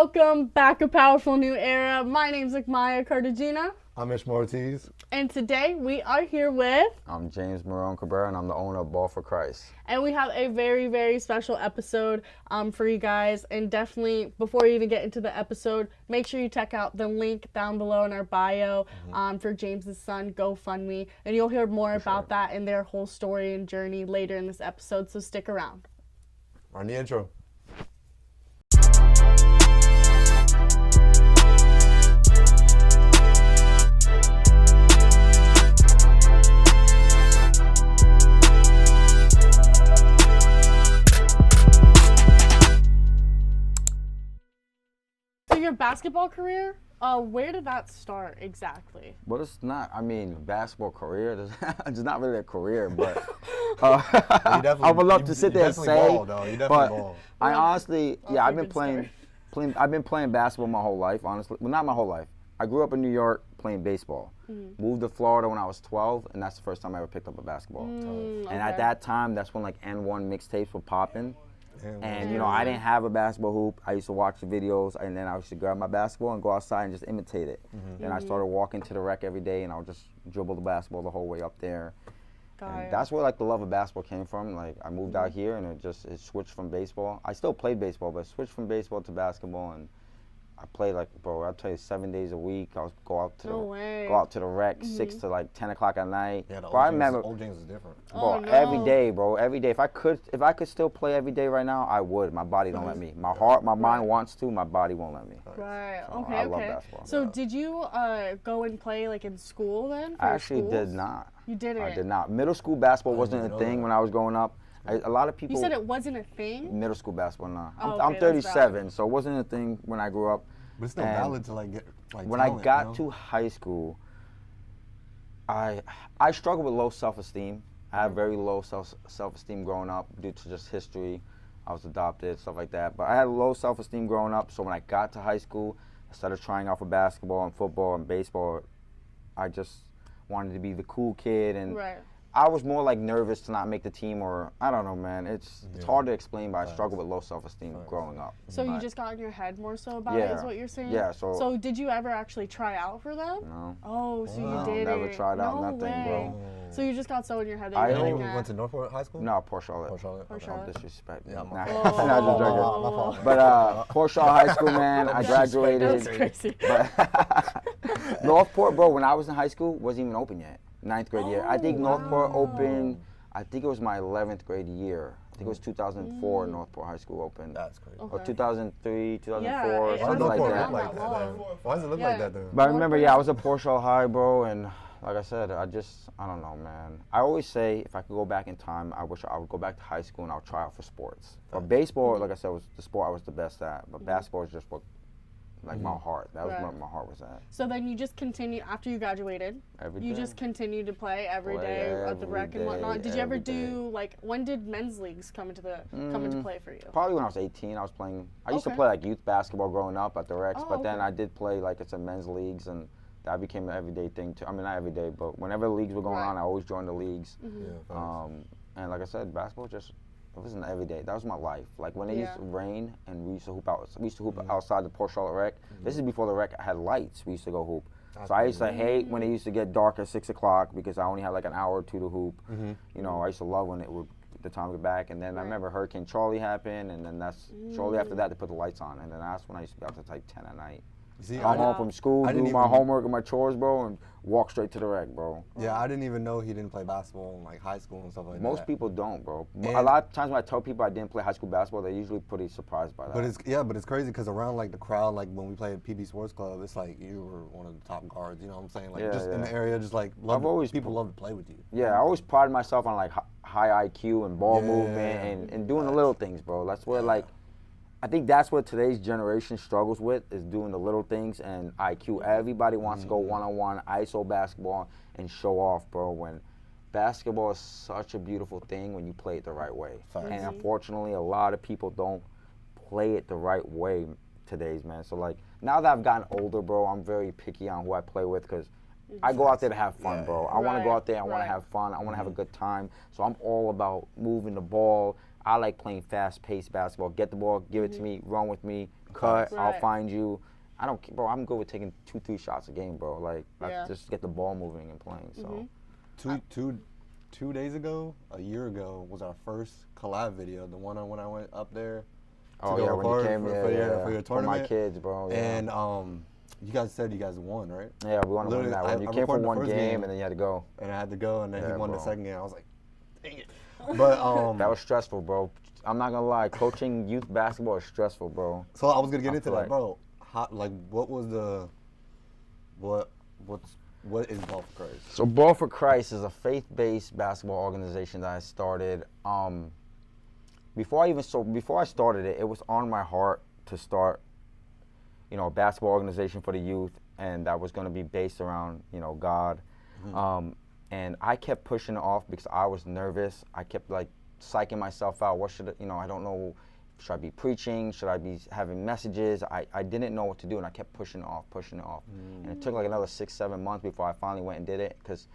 Welcome back to Powerful New Era. My name's Maya Cartagena. I'm Ish Ortiz. And today we are here with... I'm James Cabrera, and I'm the owner of Ball for Christ. And we have a very, very special episode for you guys. And definitely, before you even get into the episode, make sure you check out the link down below in our bio for James's son, GoFundMe. And you'll hear more about that and their whole story and journey later in this episode, so stick around. On the intro. Your basketball career, where did that start exactly? Well, it's not, basketball career, it's not really a career, but I would love to sit there and say, but I honestly, I've been playing basketball my whole life, honestly. Well, not my whole life. I grew up in New York playing baseball. Moved to Florida when I was 12, and that's the first time I ever picked up a basketball. And at that time, that's when like N1 mixtapes were popping. And, you know, I didn't have a basketball hoop. I used to watch the videos, and then I used to grab my basketball and go outside and just imitate it. Then I started walking to the rec every day, and I would just dribble the basketball the whole way up there. And that's where, like, the love of basketball came from. Like, I moved out here, and it switched from baseball. I still played baseball, but it switched from baseball to basketball, and I played, like, bro, I'll tell you, 7 days a week. I would go out to the rec, 6 to like 10 o'clock at night. Yeah, the old James is different. Bro, every day, bro, every day. If I could still play every day right now, I would. My body don't let me. My heart, my mind wants to. My body won't let me. Right. So Okay. I love basketball. So did you go and play like in school then? I actually did not. You didn't. I did not. Middle school basketball wasn't a thing when I was growing up. A lot of people. You said it wasn't a thing? Middle school basketball, no. Oh, I'm 37, so it wasn't a thing when I grew up. But it's still valid to like get like when talent, I got to high school, I struggled with low self-esteem. I had very low self-esteem growing up due to just history. I was adopted, stuff like that. But I had low self-esteem growing up, so when I got to high school, I started trying out for basketball and football and baseball. I just wanted to be the cool kid, and I was more like nervous to not make the team, or I don't know, man. It's hard to explain, but I struggled with low self-esteem growing up. So you just got in your head more so about it, is what you're saying? Yeah. So did you ever actually try out for them? No. Oh, so you didn't. Never tried out nothing, way. bro. So you just got so in your head that I you went to Northport High School? No, Port Charlotte. Port Charlotte. Charlotte. No disrespect. Yeah, Nah, my not just joking. But Port Charlotte High School, man, I graduated. That's crazy. But Northport, bro, when I was in high school, wasn't even open yet. 9th grade year. I think Northport opened, I think it was my 11th grade year. I think it was 2004 Northport High School opened. That's crazy. Or 2003, 2004, Yeah, something like that. Why does it look like that though? But I remember, I was at Port Charlotte High, bro, and like I said, I don't know, man. I always say if I could go back in time, I wish I would go back to high school and I'll try out for sports. But baseball, like I said, was the sport I was the best at. But basketball is just what, like my heart. That was where my heart was at. So then you just continued, after you graduated, you just continued to play every day at the rec and whatnot. Did you ever do, like, when did men's leagues come into play for you? Probably when I was 18, I was playing. I used to play like youth basketball growing up at the recs, but then I did play like it's a men's leagues, and that became an everyday thing too. I mean, not every day, but whenever the leagues were going on, I always joined the leagues. And like I said, basketball it wasn't every day. That was my life. Like when it used to rain and we used to hoop outside the Port Charlotte rec. This is before the rec had lights. We used to go hoop. So I used to hate when it used to get dark at 6 o'clock because I only had like an hour or two to hoop. You know, I used to love when it would the time to get back. And then I remember Hurricane Charlie happened, and then that's shortly after that they put the lights on, and then that's when I used to be out to like 10 at night. Come home from school, do my homework and my chores, bro, and walk straight to the rec, bro. Yeah, I didn't even know he didn't play basketball in like high school and stuff like that. Most people don't, bro. A lot of times when I tell people I didn't play high school basketball, they're usually pretty surprised by that. But it's crazy because around like the crowd, like when we played at PB Sports Club, it's like you were one of the top guards. You know what I'm saying? Like in the area, just like people love to play with you. Yeah, I always prided myself on like high IQ and ball movement and doing the little things, bro. That's where like. I think that's what today's generation struggles with, is doing the little things and IQ. Everybody wants to go one-on-one, ISO basketball, and show off, bro, when basketball is such a beautiful thing when you play it the right way. And unfortunately, a lot of people don't play it the right way today's, man. So, like, now that I've gotten older, bro, I'm very picky on who I play with because I go out there to have fun, bro. I want to go out there, I want to have fun, I want to have a good time. So I'm all about moving the ball. I like playing fast-paced basketball. Get the ball, give it to me, run with me, cut. Right. I'll find you. I don't, bro. I'm good with taking 2-3 shots a game, bro. Like, just get the ball moving and playing. So, 2 days ago, a year ago, was our first collab video. The one when I went up there. Oh yeah, when you came for your tournament. For my kids, bro. Yeah. And you guys said you guys won, right? Yeah, we won that one. You came for one game, and then you had to go. And I had to go, and then he won the second game. I was like, dang it. But that was stressful, bro. I'm not gonna lie, coaching youth basketball is stressful, bro. So I was gonna get into that, bro. What was what is Ball for Christ? So Ball for Christ is a faith-based basketball organization that I started. Before I started it, it was on my heart to start, a basketball organization for the youth, and that was going to be based around, God. Mm-hmm. And I kept pushing it off because I was nervous. I kept psyching myself out. What should I don't know. Should I be preaching? Should I be having messages? I didn't know what to do, and I kept pushing it off. And it took another 6-7 months before I finally went and did it, because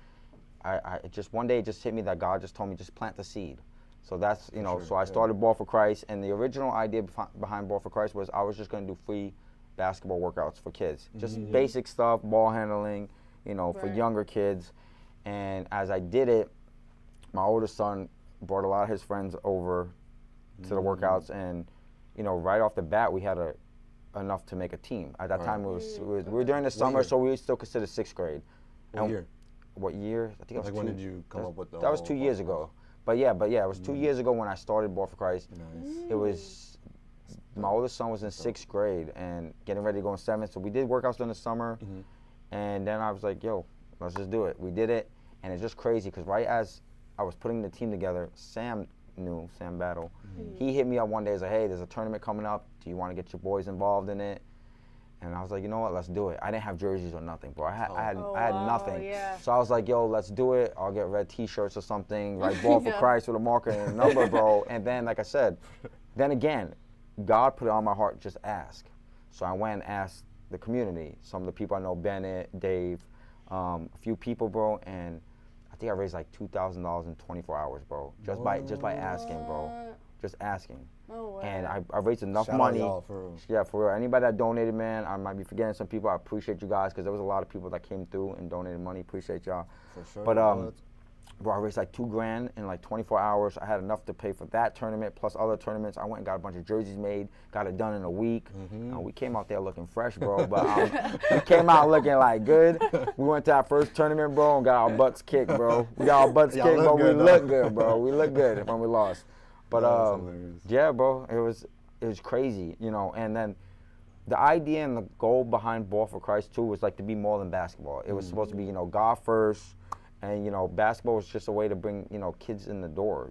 I just one day it just hit me that God just told me, just plant the seed. So that's, so I started Ball for Christ, and the original idea behind Ball for Christ was I was just going to do free basketball workouts for kids. Just basic stuff, ball handling, for younger kids. And as I did it, my oldest son brought a lot of his friends over to the workouts, and right off the bat we had enough to make a team. At that time we were during the summer, so we were still considered 6th grade. What year? I think it was when did you come up with that? Was 2 years ago. But yeah, it was 2 years ago when I started Ball for Christ. Nice. It was, my oldest son was in 6th grade and getting ready to go in 7th. So we did workouts during the summer, and then I was like, yo, let's just do it. We did it, and it's just crazy because right as I was putting the team together, Sam Battle, he hit me up one day and said, hey, there's a tournament coming up. Do you want to get your boys involved in it? And I was like, you know what, let's do it. I didn't have jerseys or nothing, bro. I had nothing. Yeah. So I was like, yo, let's do it. I'll get red T-shirts or something, write Ball for Christ with a marker and a number, bro. And then, like I said, then again, God put it on my heart, just ask. So I went and asked the community, some of the people I know, Bennett, Dave, a few people, bro, and I think I raised like $2,000 in 24 hours, bro. Just by asking, bro. Just asking. Oh, wow. And I raised enough money. For real. Anybody that donated, man, I might be forgetting some people. I appreciate you guys, because there was a lot of people that came through and donated money. Appreciate y'all. For sure. But bro, I raised like $2,000 in like 24 hours. I had enough to pay for that tournament plus other tournaments. I went and got a bunch of jerseys made, got it done in a week. We came out there looking fresh, bro. But we came out looking like good. We went to our first tournament, bro, and got our butts kicked, bro. We got our butts kicked, but we looked good, bro. We looked good when we lost. But yeah, bro, it was crazy, And then the idea and the goal behind Ball for Christ too was like to be more than basketball. It was supposed to be, God first, and basketball was just a way to bring kids in the door,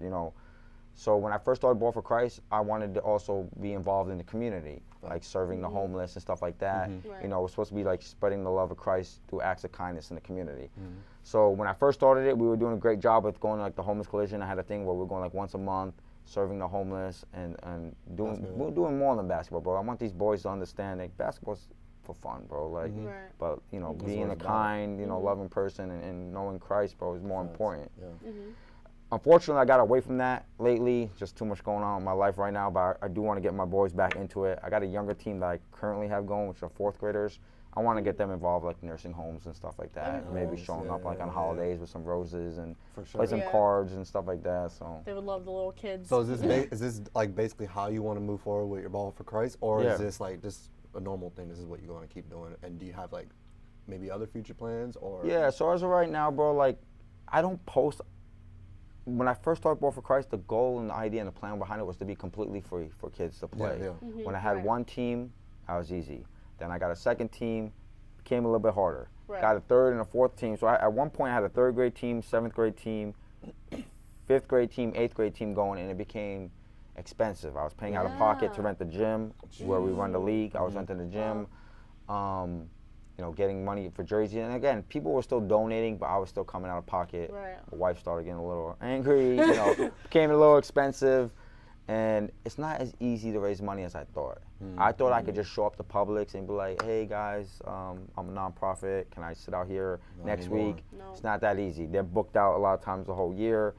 So when I first started Ball for Christ, I wanted to also be involved in the community, like serving the homeless and stuff like that. Right. It was supposed to be like spreading the love of Christ through acts of kindness in the community. So when I first started it, we were doing a great job with going to like the homeless collision. I had a thing where we were going like once a month, serving the homeless and doing more than basketball, bro. I want these boys to understand that basketball's for fun, bro. Like, but being a kind, loving person and knowing Christ, bro, is more important. Yeah. Unfortunately, I got away from that lately. Just too much going on in my life right now. But I do want to get my boys back into it. I got a younger team that I currently have going, which are 4th graders. I want to get them involved, like nursing homes and stuff like that. Maybe showing up like on holidays with some roses and play some cards and stuff like that. So they would love the little kids. So is this like basically how you want to move forward with your Ball for Christ, or is this like just a normal thing? This is what you're going to keep doing, and do you have like maybe other future plans or? Yeah. So as of right now, bro, like I don't post. When I first started Ball for Christ, the goal and the idea and the plan behind it was to be completely free for kids to play. When I had one team, I was easy. Then I got a second team, became a little bit harder. Got a 3rd and a 4th team. So at one point I had a 3rd grade team, 7th grade team, 5th grade team, 8th grade team going, and it became expensive. I was paying out of pocket to rent the gym where we run the league. I was renting the gym, getting money for jersey. And again, people were still donating, but I was still coming out of pocket. My wife started getting a little angry, became a little expensive. And it's not as easy to raise money as I thought. I thought I could just show up to Publix and be like, hey guys, I'm a nonprofit. Can I sit out here next week? No. It's not that easy. They're booked out a lot of times the whole year.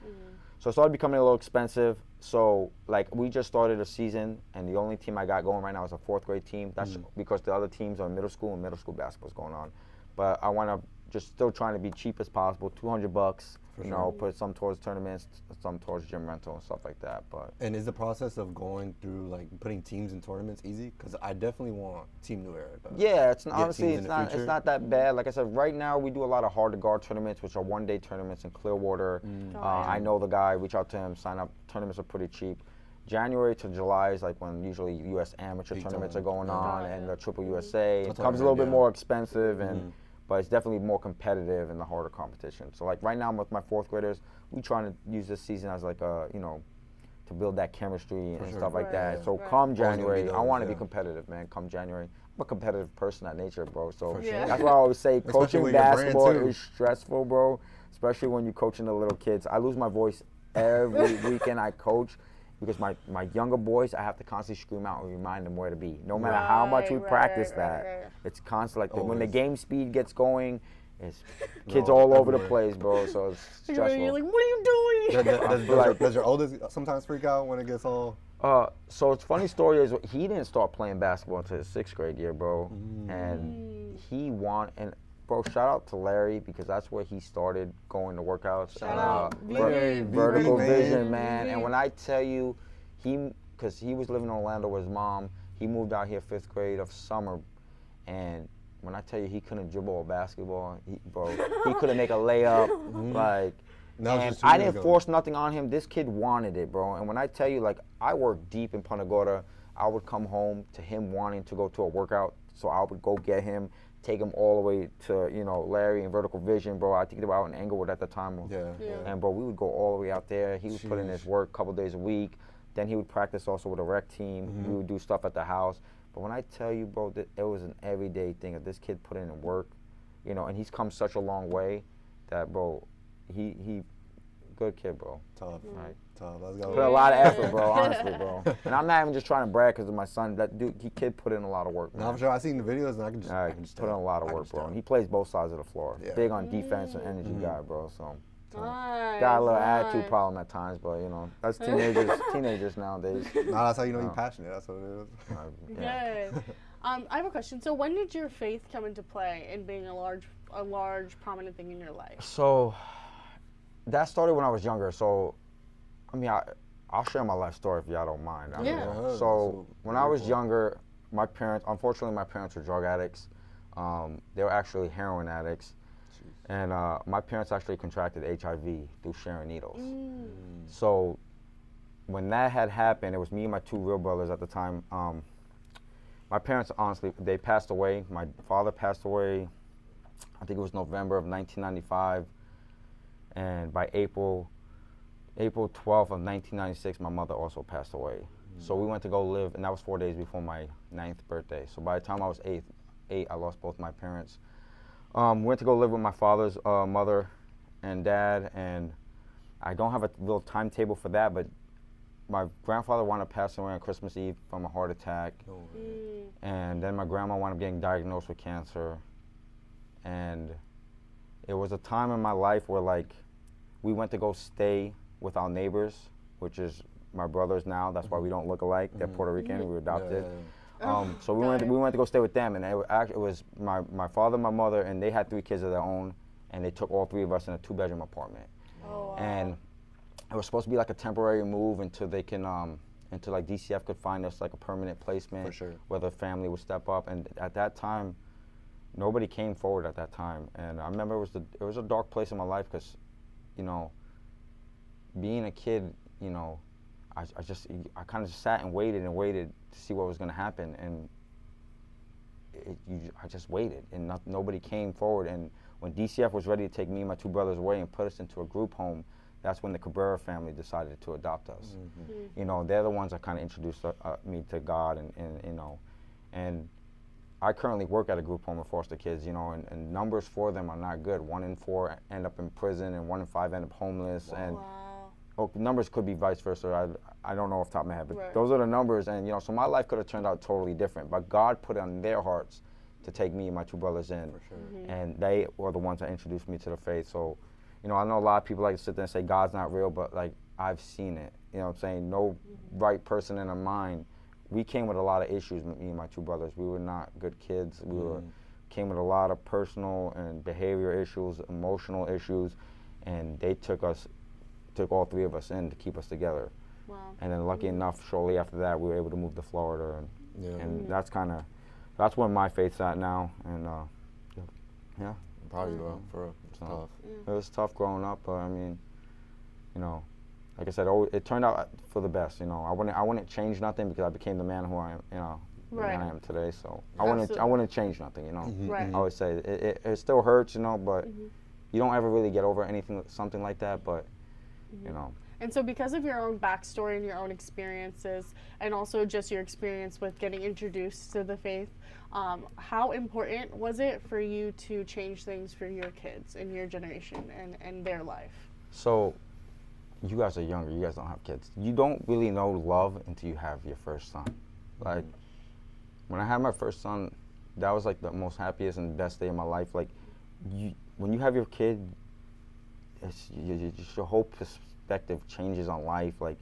So it started becoming a little expensive. So like we just started a season, and the only team I got going right now is a 4th grade team. That's because the other teams are middle school, and middle school basketball's going on. But I want to just still trying to be cheap as possible, $200. You know, put some towards tournaments, some towards gym rental and stuff like that. But and is the process of going through like putting teams in tournaments easy? Because I definitely want Team New Era. Yeah, it's honestly it's not that bad. Like I said, right now we do a lot of hard to guard tournaments, which are 1-day tournaments in Clearwater. I know the guy, reach out to him, sign up. Tournaments are pretty cheap. January to July is like when usually U.S. amateur tournaments are going on, and the Triple USA. It comes a little bit more expensive and. But it's definitely more competitive in the harder competition. So like right now with my 4th graders, we trying to use this season as like a, you know, to build that chemistry and stuff like that. So come January, I want to be competitive, man. Come January, I'm a competitive person at nature, bro. So that's why I always say coaching basketball is stressful, bro. Especially when you're coaching the little kids. I lose my voice every weekend I coach. Because my younger boys, I have to constantly scream out and remind them where to be. No matter how much we practice that, it's constant. Like when the game speed gets going, it's kids all over the place, bro. So it's stressful. You're like, what are you doing? Does your oldest sometimes freak out when it gets all? So it's funny story is he didn't start playing basketball until his 6th grade year, bro. And he bro, shout out to Larry because that's where he started going to workouts. Shout out. Vertical Vision, man. And when I tell you, because he was living in Orlando with his mom, he moved out here 5th grade of summer. And when I tell you he couldn't dribble a basketball, he couldn't make a layup. And I didn't force nothing on him. This kid wanted it, bro. And when I tell you, like, I worked deep in Punta Gorda. I would come home to him wanting to go to a workout, so I would go get him. Take him all the way to, you know, Larry and Vertical Vision, bro. I think they were out in Englewood at the time. And, bro, we would go all the way out there. He would put in his work a couple days a week. Then he would practice also with a rec team. We would do stuff at the house. But when I tell you, bro, it was an everyday thing. That this kid put in work, you know, and he's come such a long way that, bro, he good kid, bro. Tough. Right. Tough. Let's go. Put a lot of effort, bro, honestly, bro. And I'm not even just trying to brag because of my son. That dude, kid put in a lot of work, man. No, I'm sure I've seen the videos and I can just put in a lot of work, bro. And he plays both sides of the floor. Big on defense and energy guy, bro. So got a little attitude problem at times, but you know, that's teenagers nowadays. No, that's how you know you're passionate. That's what it is. Good. I have a question. So when did your faith come into play in being a large prominent thing in your life? So that started when I was younger. So, I mean, I'll share my life story if y'all don't mind. So when I was younger, unfortunately, my parents were drug addicts. They were actually heroin addicts. And my parents actually contracted HIV through sharing needles. So when that had happened, it was me and my 2 real brothers at the time. My parents, honestly, they passed away. My father passed away, I think it was November of 1995. And by April 12th of 1996, my mother also passed away. So we went to go live, and that was 4 days before my 9th birthday. So by the time I was 8, I lost both my parents. Went to go live with my father's mother and dad, and I don't have a real timetable for that, but my grandfather wound up passing away on Christmas Eve from a heart attack. And then my grandma wound up getting diagnosed with cancer. And it was a time in my life where, like, we went to go stay with our neighbors, which is my brothers now. That's why we don't look alike. They're Puerto Rican. We were adopted. So we went to go stay with them, and it was my father, my mother, and they had 3 kids of their own, and they took all 3 of us in a 2-bedroom apartment. And it was supposed to be like a temporary move until they can, until like DCF could find us like a permanent placement where the family would step up. And at that time, nobody came forward at that time. And I remember it was a dark place in my life because, you know, being a kid, you know, I kind of just sat and waited to see what was going to happen, and I just waited, and nobody came forward. And when DCF was ready to take me and my 2 brothers away and put us into a group home, that's when the Cabrera family decided to adopt us. You know, they're the ones that kind of introduced me to God, and you know, and I currently work at a group home of foster kids, you know, and numbers for them are not good. 1 in 4 end up in prison, and 1 in 5 end up homeless. And numbers could be vice versa. I don't know off the top of my head, but those are the numbers. And, you know, so my life could have turned out totally different. But God put it on their hearts to take me and my 2 brothers in. And they were the ones that introduced me to the faith. So, you know, I know a lot of people like to sit there and say God's not real, but, like, I've seen it. You know what I'm saying? No right person in our mind. We came with a lot of issues, me and my two brothers. We were not good kids. We came with a lot of personal and behavior issues, emotional issues, and they took all three of us in to keep us together. Wow. And then lucky enough, shortly after that, we were able to move to Florida, and that's where my faith's at now. And yeah. I'm proud of you, bro. For real. It's tough. It was tough growing up, but I mean, you know, like I said, it turned out for the best. You know, I wouldn't change nothing because I became the man who I am. You know, the man I am today. So I wouldn't change nothing. You know, Right. I always say it still hurts. You know, but you don't ever really get over something like that. But you know. And so because of your own backstory and your own experiences, and also just your experience with getting introduced to the faith, how important was it for you to change things for your kids in your generation and their life? So, you guys are younger. You guys don't have kids. You don't really know love until you have your first son. Like, when I had my first son, that was like the most happiest and best day of my life. Like, when you have your kid, it's your whole perspective changes on life. Like,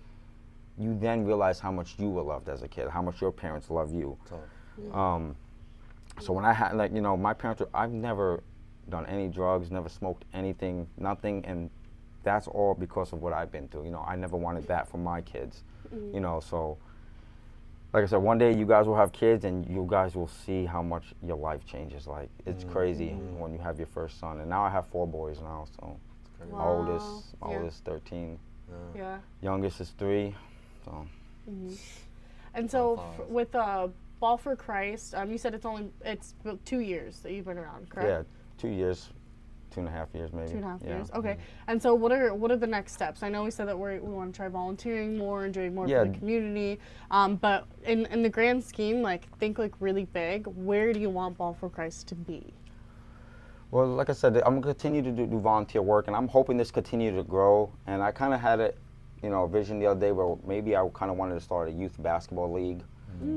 you then realize how much you were loved as a kid, how much your parents love you. So when I had, like, you know, my parents I've never done any drugs, never smoked anything, nothing, and that's all because of what I've been through. You know, I never wanted that for my kids. You know, so like I said, one day you guys will have kids and you guys will see how much your life changes. Like, it's crazy when you have your first son. And now I have 4 boys now, so my oldest 13. Yeah. Youngest is 3. So. And so with Ball for Christ, you said it's 2 years that you've been around, correct? Yeah, 2 years, 2.5 years maybe. 2.5 years. Okay. And so what are the next steps? I know we said that we want to try volunteering more and doing more for the community. But in the grand scheme, like, think like really big. Where do you want Ball for Christ to be? Well, like I said, I'm gonna continue to do volunteer work, and I'm hoping this continue to grow. And I kind of had a vision the other day where maybe I kind of wanted to start a youth basketball league,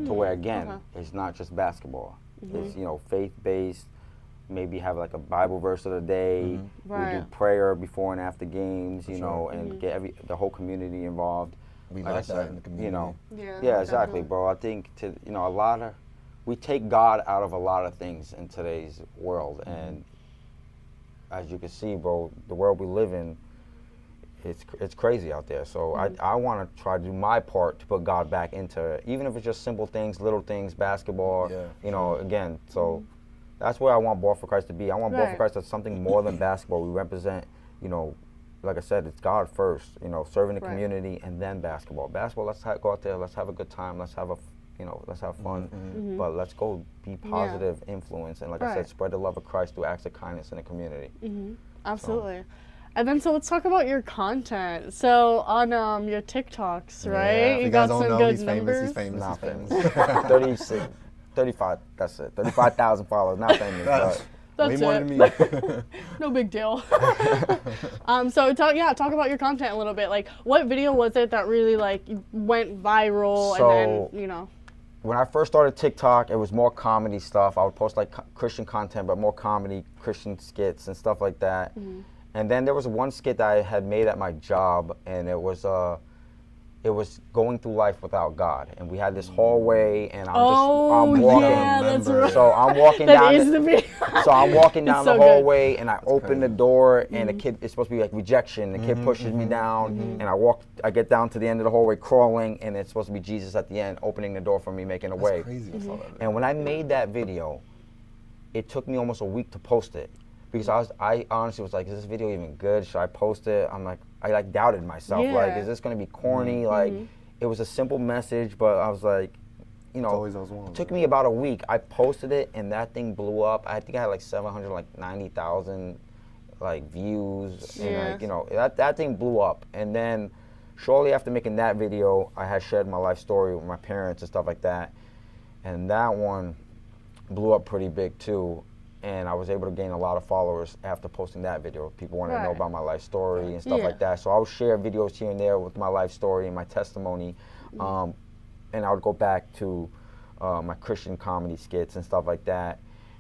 to where again it's not just basketball. It's, you know, faith-based. Maybe have like a Bible verse of the day. We do prayer before and after games, you know, and get the whole community involved. We like that in the community. You know, Yeah, exactly, bro. I think we take God out of a lot of things in today's world, and as you can see, bro, the world we live in, it's crazy out there. So I want to try to do my part to put God back into it, even if it's just simple things, little things, basketball, you know, again. So that's where I want Ball for Christ to be. I want Ball for Christ to be something more than basketball. We represent, you know, like I said, it's God first, you know, serving the community, and then basketball. Basketball, let's go out there, let's have a good time, let's have fun, but let's go be positive influence, and like I said, spread the love of Christ through acts of kindness in the community. Absolutely. And then, so let's talk about your content. So on your TikToks, right? You got don't some know, good he's numbers. famous. Not famous. 35, that's it. 35,000 followers, not famous, but That's way more than me. No big deal. So talk about your content a little bit. Like, what video was it that really like went viral, So, and then, you know? when I first started TikTok, it was more comedy stuff. I would post like Christian content, but more comedy, Christian skits and stuff like that. And then there was one skit that I had made at my job, and it was going through life without God. And we had this hallway, and I'm walking. Yeah, that's right. So I'm walking That down. is the video. So I'm walking down so the good. hallway, and I open the door, and the kid, it's supposed to be like rejection. The kid pushes me down, and I get down to the end of the hallway crawling, and it's supposed to be Jesus at the end, opening the door for me, making a way. Crazy. I saw that. And when I made that video, it took me almost a week to post it, because I honestly was like, is this video even good? Should I post it? I doubted myself. Like, is this gonna be corny? Like, it was a simple message, but I was like, you know, always those ones, it took me about a week. I posted it, and that thing blew up. I think I had like 790,000 like views, and like, you know, that thing blew up. And then shortly after making that video, I had shared my life story with my parents and stuff like that, and that one blew up pretty big too. And I was able to gain a lot of followers after posting that video. People wanted to know about my life story and stuff like that. So I would share videos here and there with my life story and my testimony. And I would go back to my Christian comedy skits and stuff like that.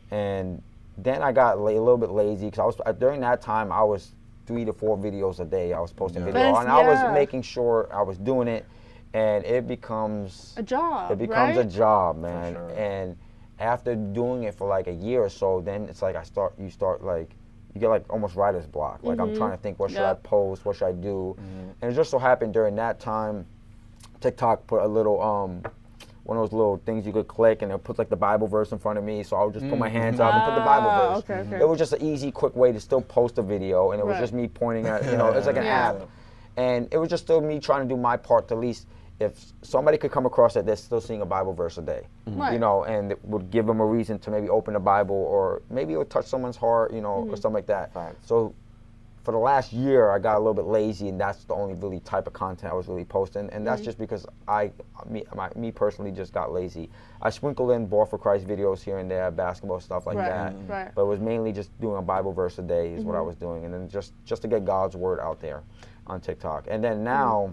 And then I got a little bit lazy, because during that time I was 3 to 4 videos a day. I was posting videos, and I was making sure I was doing it, and it becomes a job. It becomes a job, man. And after doing it for like a year or so, then it's like you get like almost writer's block. Like I'm trying to think, what should I post? What should I do? And it just so happened during that time, TikTok put a little one of those little things you could click, and it puts like the Bible verse in front of me. So I would just put my hands up and put the Bible verse. It was just an easy, quick way to still post a video, and it was just me pointing at, it's like an app. And it was just still me trying to do my part to at least, if somebody could come across that they're still seeing a Bible verse a day, and it would give them a reason to maybe open the Bible, or maybe it would touch someone's heart, or something like that. So for the last year, I got a little bit lazy, and that's the only really type of content I was really posting, and that's just because me personally just got lazy. I sprinkled in Ball for Christ videos here and there, basketball stuff like that, but it was mainly just doing a Bible verse a day is what I was doing, and then just to get God's word out there on TikTok. And then now,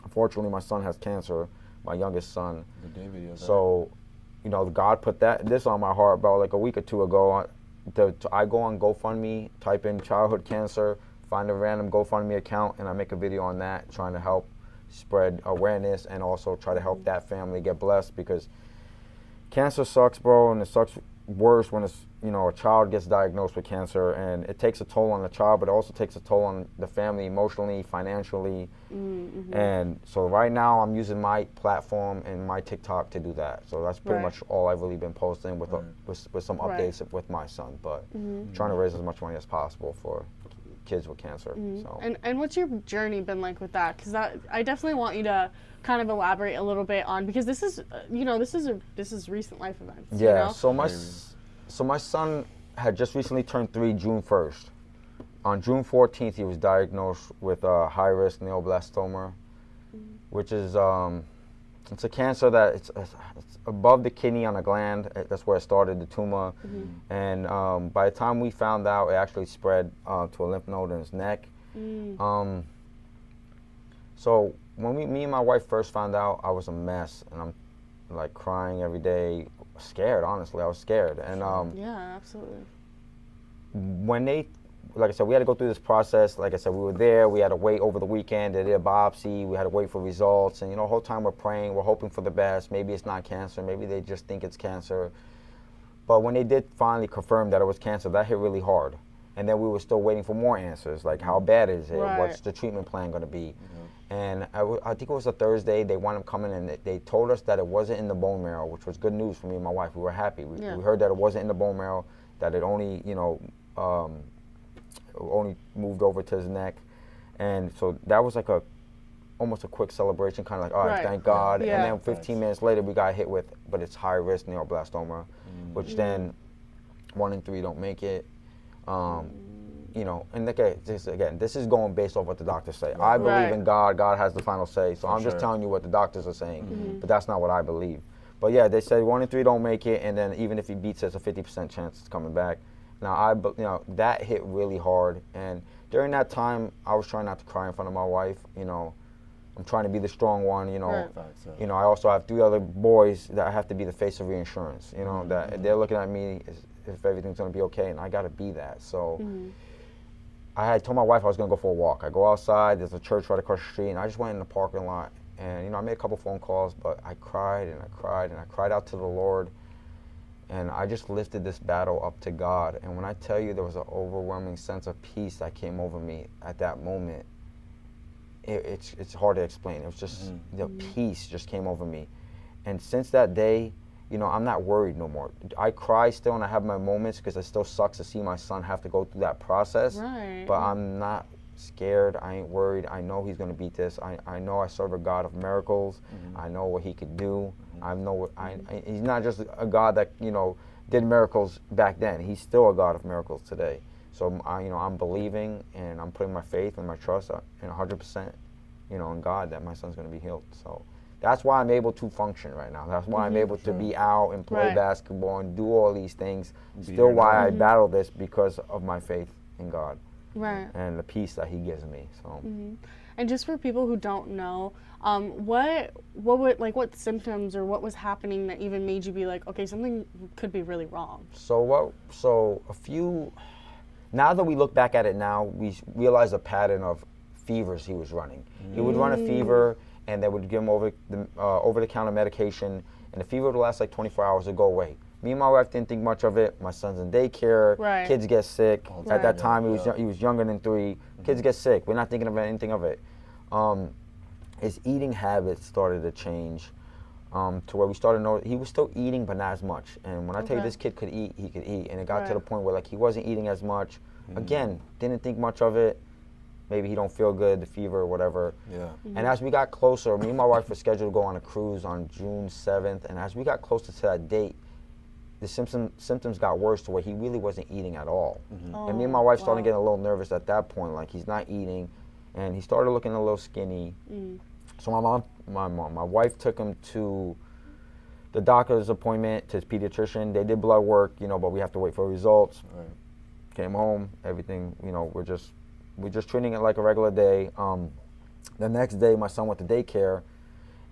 unfortunately, my son has cancer, my youngest son. So, God put this on my heart about like a week or two ago. I go on GoFundMe, type in childhood cancer, find a random GoFundMe account, and I make a video on that, trying to help spread awareness and also try to help that family get blessed, because cancer sucks, bro, and it sucks worse when it's, a child gets diagnosed with cancer, and it takes a toll on the child, but it also takes a toll on the family emotionally, financially. And so right now I'm using my platform and my TikTok to do that. So that's pretty much all I've really been posting with some updates with my son, but trying to raise as much money as possible for kids with cancer. So. And what's your journey been like with that? Because I definitely want you to kind of elaborate a little bit on, because this is this is recent life events. Yeah. So my son had just recently turned 3 June 1st. On June 14th, he was diagnosed with high-risk neuroblastoma, which is it's a cancer that it's above the kidney on a gland. That's where it started, the tumor. And by the time we found out, it actually spread to a lymph node in his neck. So when me and my wife first found out, I was a mess, and I'm like crying every day, scared. Honestly, I was scared. And yeah, absolutely. When like I said, we had to go through this process. Like I said, we were there. We had to wait over the weekend. They did a biopsy. We had to wait for results. And, the whole time we're praying, we're hoping for the best. Maybe it's not cancer. Maybe they just think it's cancer. But when they did finally confirm that it was cancer, that hit really hard. And then we were still waiting for more answers, like how bad is it? What's the treatment plan going to be? And I think it was a Thursday. They wound up coming, and they told us that it wasn't in the bone marrow, which was good news for me and my wife. We were happy. We heard that it wasn't in the bone marrow, that it only, only moved over to his neck. And so that was like almost a quick celebration, kind of like, all right, thank God. And then 15 minutes later, we got hit with, but it's high-risk neuroblastoma, which then 1 in 3 don't make it. And this is going based off what the doctors say. I believe in God. God has the final say. So I'm just telling you what the doctors are saying, but that's not what I believe. But yeah, they said 1 in 3 don't make it, and then even if he beats it, it's a 50% chance it's coming back. Now that hit really hard, and during that time, I was trying not to cry in front of my wife. I'm trying to be the strong one. I also have 3 other boys that I have to be the face of reinsurance. That they're looking at me if everything's going to be okay, and I got to be that. So I had told my wife I was going to go for a walk. I go outside. There's a church right across the street, and I just went in the parking lot. And I made a couple phone calls, but I cried and I cried and I cried out to the Lord. And I just lifted this battle up to God. And when I tell you there was an overwhelming sense of peace that came over me at that moment, it's hard to explain. It was just the peace just came over me. And since that day, I'm not worried no more. I cry still, and I have my moments because it still sucks to see my son have to go through that process. But I'm not scared. I ain't worried. I know he's going to beat this. I know I serve a God of miracles. I know what he could do. I know he's not just a God that did miracles back then. He's still a God of miracles today. So I'm believing, and I'm putting my faith and my trust in 100%, in God, that my son's going to be healed. So that's why I'm able to function right now. That's why I'm able to be out and play basketball and do all these things. Still why I battle this, because of my faith in God. And the peace that he gives me. So. And just for people who don't know, what symptoms or what was happening that even made you be like, okay, something could be really wrong? now that we look back at it now, we realize a pattern of fevers he was running. He would run a fever, and they would give him over-the-counter medication, and the fever would last like 24 hours to go away. Me and my wife didn't think much of it. My son's in daycare. Right. Kids get sick. At that time, he was younger than 3. Kids get sick. We're not thinking of anything of it. His eating habits started to change to where we started to know he was still eating, but not as much. And when I tell you this kid could eat, he could eat. And it got to the point where like he wasn't eating as much. Again, didn't think much of it. Maybe he don't feel good, the fever or whatever. Yeah. And as we got closer, me and my wife were scheduled to go on a cruise on June 7th. And as we got closer to that date, the symptoms got worse to where he really wasn't eating at all. And me and my wife started getting a little nervous at that point, like he's not eating, and he started looking a little skinny. So my wife took him to the doctor's appointment, to his pediatrician. They did blood work, you know, but we have to wait for results. Right. Came home, everything, you know, we're just treating it like a regular day. The next day, my son went to daycare.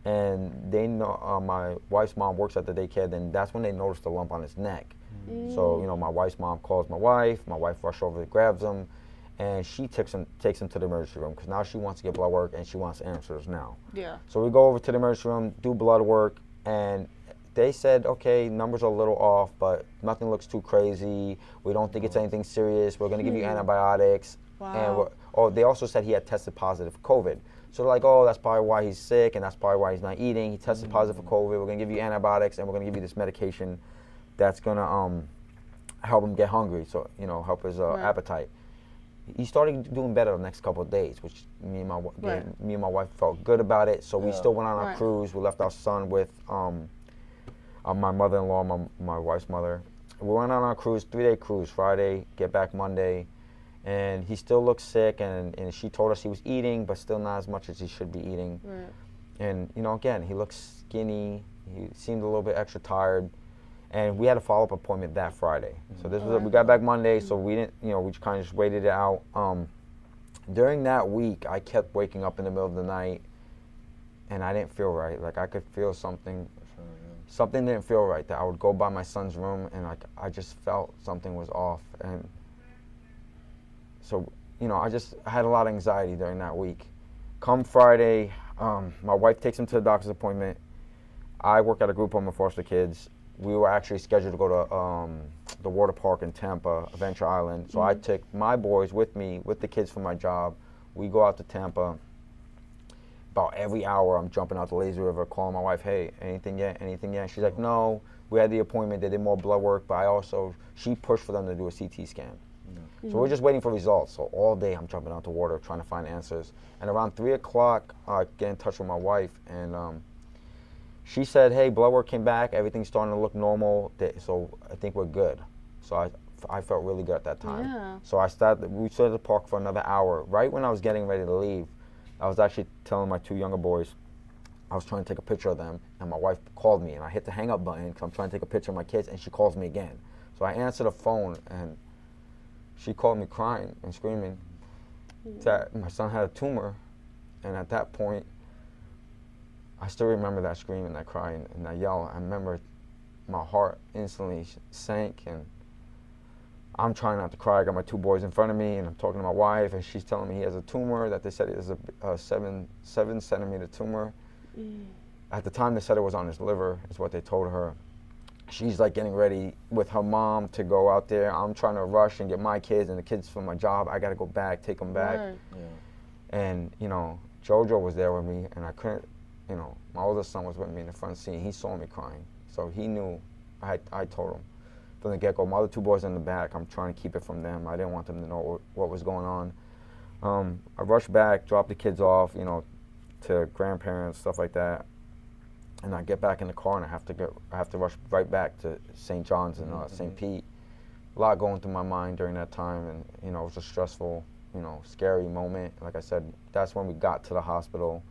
And they know my wife's mom works at the daycare. Then that's when they noticed a lump on his neck. So you know, my wife's mom calls my wife. My wife rushes over, grabs him, and she takes him to the emergency room because now she wants to get blood work and she wants answers now. Yeah. So we go over to the emergency room, do blood work, and they said, okay, numbers are a little off, but nothing looks too crazy. We don't think it's anything serious. We're going to give you antibiotics. Wow. And they also said he had tested positive for COVID. So they're like, oh, that's probably why he's sick, and that's probably why he's not eating. He tested positive for COVID. We're going to give you antibiotics, and we're going to give you this medication that's going to help him get hungry, so, you know, help his appetite. He started doing better the next couple of days, which me and my wife felt good about it. So we still went on our cruise. We left our son with my mother-in-law, my wife's mother. We went on our cruise, 3-day cruise, Friday, get back Monday. And he still looked sick, and she told us he was eating, but still not as much as he should be eating. Right. And, you know, again, he looked skinny. He seemed a little bit extra tired. And we had a follow-up appointment that Friday. So this was we got back Monday, so we didn't, you know, we kind of just waited it out. During that week, I kept waking up in the middle of the night, and I didn't feel right. Like, I could feel something. Something didn't feel right. That I would go by my son's room, and like I just felt something was off. And so, you know, I had a lot of anxiety during that week. Come Friday, my wife takes him to the doctor's appointment. I work at a group home of foster kids. We were actually scheduled to go to the water park in Tampa, Adventure Island. So I took my boys with me, with the kids from my job. We go out to Tampa. About every hour, I'm jumping out the lazy river, calling my wife, hey, anything yet, anything yet? She's like, no, we had the appointment, they did more blood work, but she pushed for them to do a CT scan. So we're just waiting for results. So all day I'm jumping out the water trying to find answers. And around 3 o'clock, I get in touch with my wife, and she said, hey, blood work came back, everything's starting to look normal, so I think we're good. So I felt really good at that time. Yeah. So we stayed at the park for another hour. Right when I was getting ready to leave, I was actually telling my 2 younger boys, I was trying to take a picture of them, and my wife called me, and I hit the hang up button because I'm trying to take a picture of my kids, and she calls me again. So I answered the phone, and she called me crying and screaming that my son had a tumor. And at that point, I still remember that scream and that cry and that yell. I remember my heart instantly sank, and I'm trying not to cry. I got my 2 boys in front of me, and I'm talking to my wife, and she's telling me he has a tumor, that they said it is a 7-centimeter tumor. At the time, they said it was on his liver, is what they told her. She's like getting ready with her mom to go out there. I'm trying to rush and get my kids and the kids from my job. I got to go back, take them back. Right. Yeah. And, you know, Jojo was there with me, and I couldn't, you know, my oldest son was with me in the front seat. He saw me crying. So he knew, I told him from the get-go. My other 2 boys in the back, I'm trying to keep it from them. I didn't want them to know what was going on. I rushed back, dropped the kids off, you know, to grandparents, stuff like that. And I get back in the car, and I have to rush right back to St. John's and St. Pete. A lot going through my mind during that time, and you know, it was a stressful, you know, scary moment. Like I said, that's when we got to the hospital.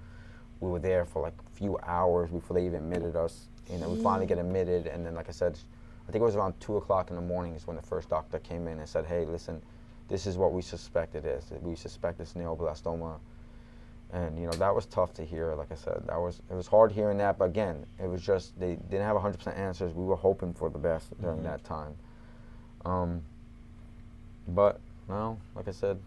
We were there for like a few hours before they even admitted us. You know, we finally get admitted, and then, like I said, I think it was around 2 o'clock in the morning is when the first doctor came in and said, "Hey, listen, this is what we suspect it is. We suspect it's neuroblastoma." And you know, that was tough to hear. Like I said, it was hard hearing that. But again, it was just they didn't have 100% answers. We were hoping for the best during that time. But Well, like I said,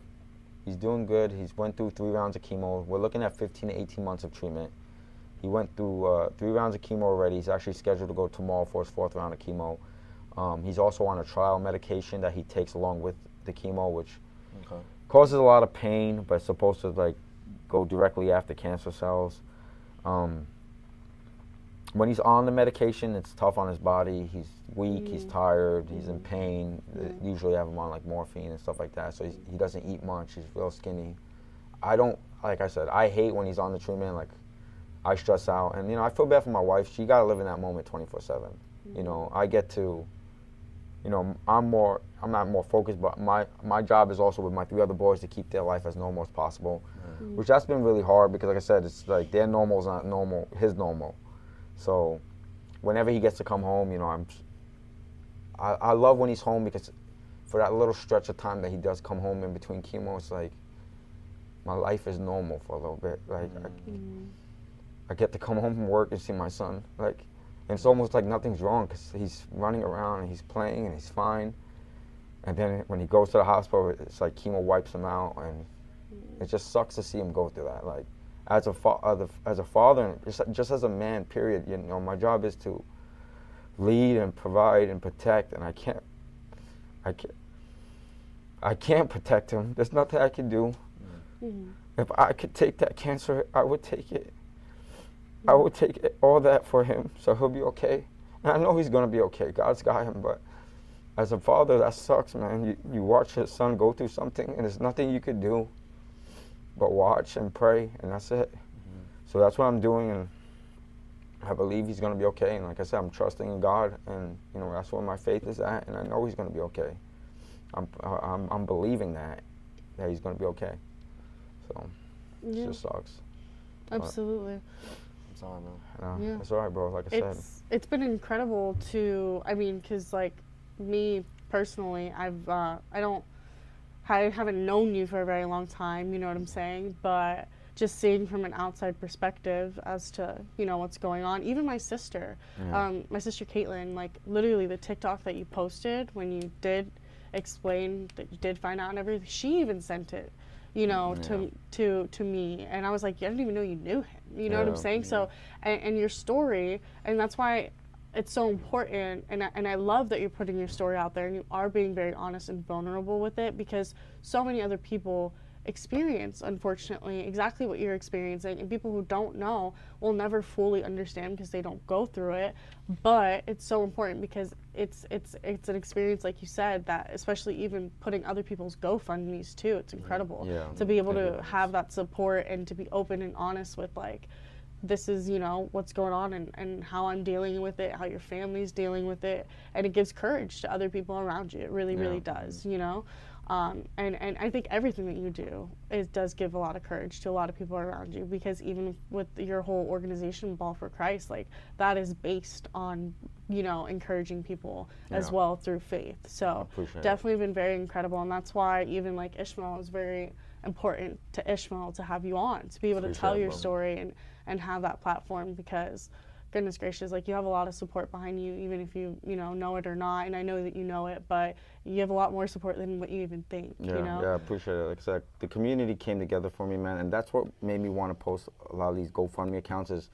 he's doing good. He's went through 3 rounds of chemo. We're looking at 15 to 18 months of treatment. He went through 3 rounds of chemo already. He's actually scheduled to go tomorrow for his 4th round of chemo. He's also on a trial medication that he takes along with the chemo, which causes a lot of pain, but it's supposed to like go directly after cancer cells. When he's on the medication, it's tough on his body. He's weak, he's tired, he's in pain. They usually have him on like morphine and stuff like that, so he doesn't eat much. He's real skinny. I don't, like I said, I hate when he's on the treatment. Like, I stress out, and I feel bad for my wife. She gotta live in that moment 24/7. I get to, I'm not more focused, but my job is also with my 3 other boys to keep their life as normal as possible, which that's been really hard because, like I said, it's like their normal is not normal, his normal. So whenever he gets to come home, I love when he's home because for that little stretch of time that he does come home in between chemo, it's like my life is normal for a little bit. Like I get to come home from work and see my son. Like, and it's almost like nothing's wrong because he's running around and he's playing and he's fine. And then when he goes to the hospital, it's like chemo wipes him out, and it just sucks to see him go through that. Like, as a father, just as a man, period, my job is to lead and provide and protect, and I can't protect him. There's nothing I can do. If I could take that cancer, I would take it. I would take all that for him, so he'll be okay. And I know he's gonna be okay. God's got him, but as a father, that sucks, man. You watch his son go through something, and there's nothing you could do but watch and pray, and that's it. So that's what I'm doing, and I believe he's gonna be okay. And like I said, I'm trusting in God, and that's where my faith is at, and I know he's gonna be okay. I'm believing that he's gonna be okay. So it just sucks. Absolutely. It's all right, man. Yeah. It's all right, bro. Like I said, it's been incredible to. I mean, because like me personally, I haven't known you for a very long time. You know what I'm saying? But just seeing from an outside perspective as to what's going on. Even my sister, my sister Caitlin, like literally the TikTok that you posted when you did explain that you did find out and everything, she even sent it. To me, and I was like, I didn't even know you knew him. You know what I'm saying? So, and your story, and that's why it's so important. And I love that you're putting your story out there, and you are being very honest and vulnerable with it, because so many other people experience, unfortunately, exactly what you're experiencing, and people who don't know will never fully understand because they don't go through it. But it's so important because it's an experience, like you said, that especially even putting other people's GoFundMes too, it's incredible to be able to have that support and to be open and honest with, like, this is what's going on and how I'm dealing with it, how your family's dealing with it, and it gives courage to other people around you. It really really does. And I think everything that you do does give a lot of courage to a lot of people around you, because even with your whole organization, Ball for Christ, like that is based on encouraging people as well through faith. So definitely been very incredible, and that's why even like Ishmael is very important to Ishmael to have you on, to be able to tell your story and have that platform, because goodness gracious, like you have a lot of support behind you, even if you know it or not. And I know that you know it, but you have a lot more support than what you even think. Yeah, I appreciate it. Like I said, the community came together for me, man, and that's what made me want to post a lot of these GoFundMe accounts. Is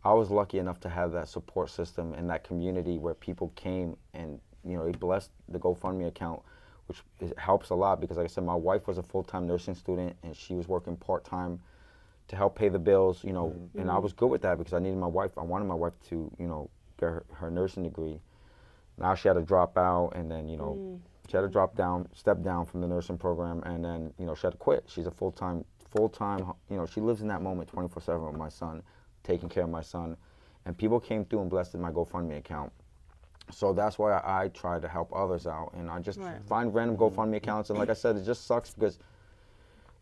I was lucky enough to have that support system and that community where people came and they blessed the GoFundMe account, which helps a lot, because like I said, my wife was a full-time nursing student and she was working part-time to help pay the bills, and I was good with that because I needed my wife. I wanted my wife to, get her nursing degree. Now she had to drop out, and then, she had to step down from the nursing program, and then, she had to quit. She's a full-time, she lives in that moment 24/7 with my son, taking care of my son. And people came through and blessed my GoFundMe account. So that's why I try to help others out, and I just find random GoFundMe accounts. And like I said, it just sucks because,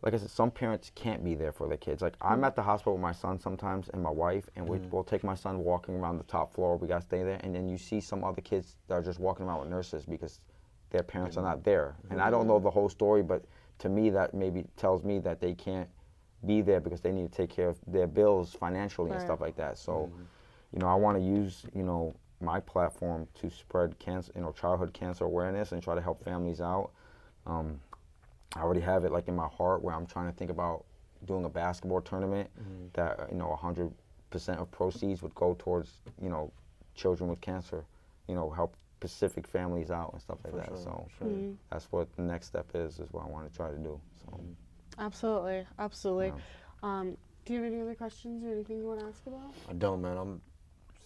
like I said, some parents can't be there for their kids. Like, I'm at the hospital with my son sometimes and my wife, and we'll take my son walking around the top floor. We got to stay there. And then you see some other kids that are just walking around with nurses because their parents are not there. And I don't know the whole story, but to me, that maybe tells me that they can't be there because they need to take care of their bills financially and stuff like that. So, I want to use, my platform to spread cancer, childhood cancer awareness and try to help families out. I already have it like in my heart where I'm trying to think about doing a basketball tournament that 100% of proceeds would go towards children with cancer, help Pacific families out and stuff like that. So that's what the next step is what I want to try to do. So absolutely. Do you have any other questions or anything you want to ask about? I don't, man. I'm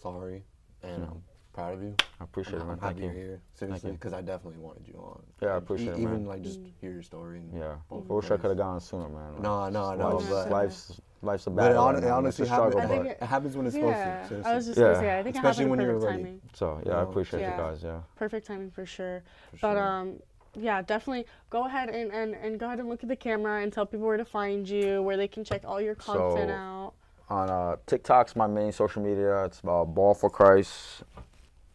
sorry, and I'm proud of you. I appreciate it, man. I'm happy you're here, seriously, because I definitely wanted you on. Yeah, I appreciate it, man. Even like just hear your story. And I wish I could have gone sooner, man. Like, no, but life's a but battle. it honestly happens. It happens when it's supposed to. Seriously. I was just gonna say, I think especially it when happened you're perfect ready. timing. So I appreciate you guys. Yeah, perfect timing for sure. But yeah, definitely go ahead and go ahead and look at the camera and tell people where to find you, where they can check all your content out. On TikTok's my main social media. It's Ball for Christ,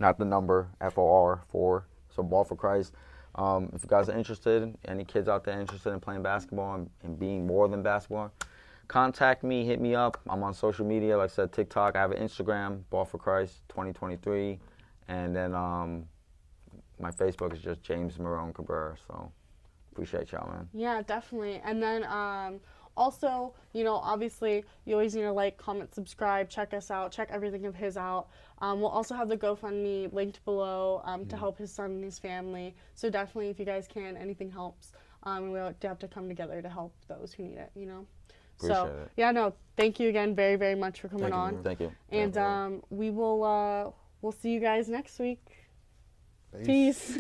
not the number, FOR4. So Ball for Christ. If you guys are interested, any kids out there interested in playing basketball and being more than basketball, contact me, hit me up. I'm on social media, like I said, TikTok. I have an Instagram, Ball for Christ 2023, and then my Facebook is just James Marone Cabrera. So appreciate y'all, man. Yeah, definitely. And then also, obviously, you always need to like, comment, subscribe, check us out, check everything of his out. We'll also have the GoFundMe linked below to help his son and his family. So definitely, if you guys can, anything helps. We'll have to come together to help those who need it, Appreciate it. Yeah, no, thank you again very, very much for coming on. Thank you. And we'll see you guys next week. Peace.